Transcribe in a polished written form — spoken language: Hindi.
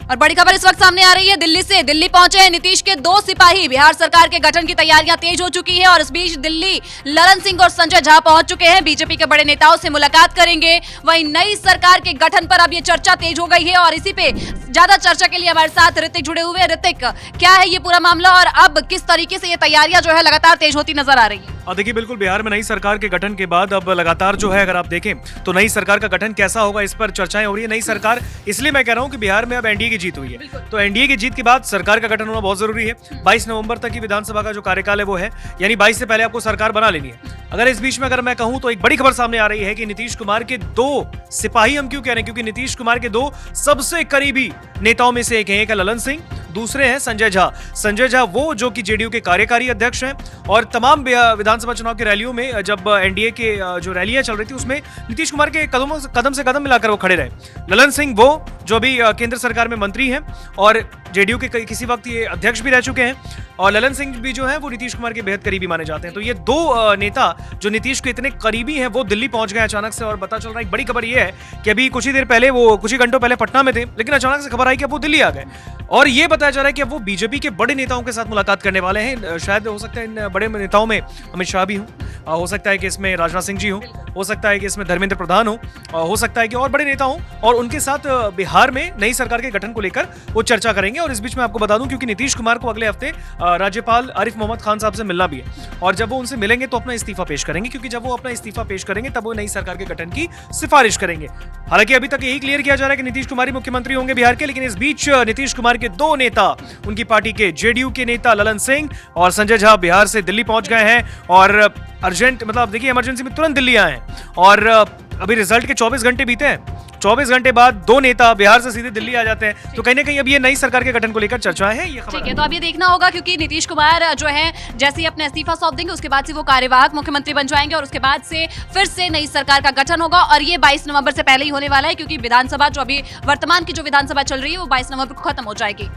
और बड़ी खबर इस वक्त सामने आ रही है दिल्ली से। दिल्ली पहुंचे हैं नीतीश के 2 सिपाही। बिहार सरकार के गठन की तैयारियां तेज हो चुकी है और इस बीच दिल्ली ललन सिंह और संजय झा पहुंच चुके हैं। बीजेपी के बड़े नेताओं से मुलाकात करेंगे। वहीं नई सरकार के गठन पर अब ये चर्चा तेज हो गई है और इसी पे ज्यादा चर्चा के लिए हमारे साथ ऋतिक जुड़े हुए हैं। ऋतिक, क्या है ये पूरा मामला और अब किस तरीके से ये तैयारियां जो है लगातार तेज होती नजर आ रही है? देखिए, बिल्कुल बिहार में नई सरकार के गठन के बाद अब लगातार जो है, अगर आप देखें तो नई सरकार का गठन कैसा होगा इस पर चर्चाएं हो रही है। नई सरकार इसलिए मैं कह रहा हूं कि बिहार में अब एनडीए की जीत हुई है, तो एनडीए की जीत के बाद सरकार का गठन होना बहुत जरूरी है। 22 नवंबर तक की विधानसभा का जो कार्यकाल है वो है, यानी 22 से पहले आपको सरकार बना लेनी है। अगर इस बीच में अगर मैं कहूं तो एक बड़ी खबर सामने आ रही है कि नीतीश कुमार के 2 सिपाही, हम क्यों कह रहे हैं, क्योंकि नीतीश कुमार के 2 सबसे करीबी नेताओं में से एक है, एक है ललन सिंह, दूसरे हैं संजय झा। संजय झा वो जो कि जेडीयू के कार्यकारी अध्यक्ष हैं और तमाम विधानसभा चुनाव की रैलियों में, जब एनडीए के जो रैलियां चल रही थी उसमें नीतीश कुमार के कदम से कदम मिलाकर वो खड़े रहे। ललन सिंह वो जो अभी केंद्र सरकार में मंत्री हैं और जेडीयू के किसी वक्त ये अध्यक्ष भी रह चुके हैं, और ललन सिंह भी जो है वो नीतीश कुमार के बेहद करीबी माने जाते हैं। तो ये 2 नेता जो नीतीश के इतने करीबी हैं वो दिल्ली पहुंच गए अचानक से। और पता चल रहा है, एक बड़ी खबर ये है कि अभी कुछ ही घंटों पहले पटना में थे, लेकिन अचानक से खबर आई कि अब वो दिल्ली आ गए और ये बताया जा रहा है कि अब वो बीजेपी के बड़े नेताओं के साथ मुलाकात करने वाले हैं। शायद हो सकता है इन बड़े नेताओं में अमित शाह भी हो सकता है कि इसमें राजनाथ सिंह जी हो सकता है कि इसमें धर्मेंद्र प्रधान हो सकता है कि और बड़े नेता हों, और उनके साथ बिहार में नई सरकार के गठन को लेकर वो चर्चा करेंगे। और इस बीच में आपको बता दूं, क्योंकि नीतीश कुमार को अगले हफ्ते राज्यपाल आरिफ मोहम्मद खान साहब से मिलना भी है, और जब वो उनसे मिलेंगे तो अपना इस्तीफा पेश करेंगे, क्योंकि जब वो अपना इस्तीफा पेश करेंगे तब वो नई सरकार के गठन की सिफारिश करेंगे। हालांकि अभी तक यही क्लियर किया जा रहा है कि नीतीश कुमार ही मुख्यमंत्री होंगे बिहार के, लेकिन इस बीच नीतीश कुमार के 2 नेता, उनकी पार्टी के जेडीयू के नेता ललन सिंह और संजय झा बिहार से दिल्ली पहुंच गए हैं और अर्जेंट, मतलब देखिए इमरजेंसी में तुरंत दिल्ली आए हैं। और अभी रिजल्ट के 24 घंटे बीते हैं, 24 घंटे बाद 2 नेता बिहार से सीधे दिल्ली आ जाते हैं, तो कहीं ना कहीं अब ये नई सरकार के गठन को लेकर चर्चाएं हैं। ये खबर ठीक है, तो अब ये देखना होगा, क्योंकि नीतीश कुमार जो है जैसे ही अपना इस्तीफा सौंप देंगे उसके बाद से वो कार्यवाहक मुख्यमंत्री बन जाएंगे और उसके बाद से फिर से नई सरकार का गठन होगा। और ये 22 नवंबर से पहले ही होने वाला है, क्योंकि विधानसभा जो अभी वर्तमान की जो विधानसभा चल रही है वो 22 नवंबर को खत्म हो जाएगी।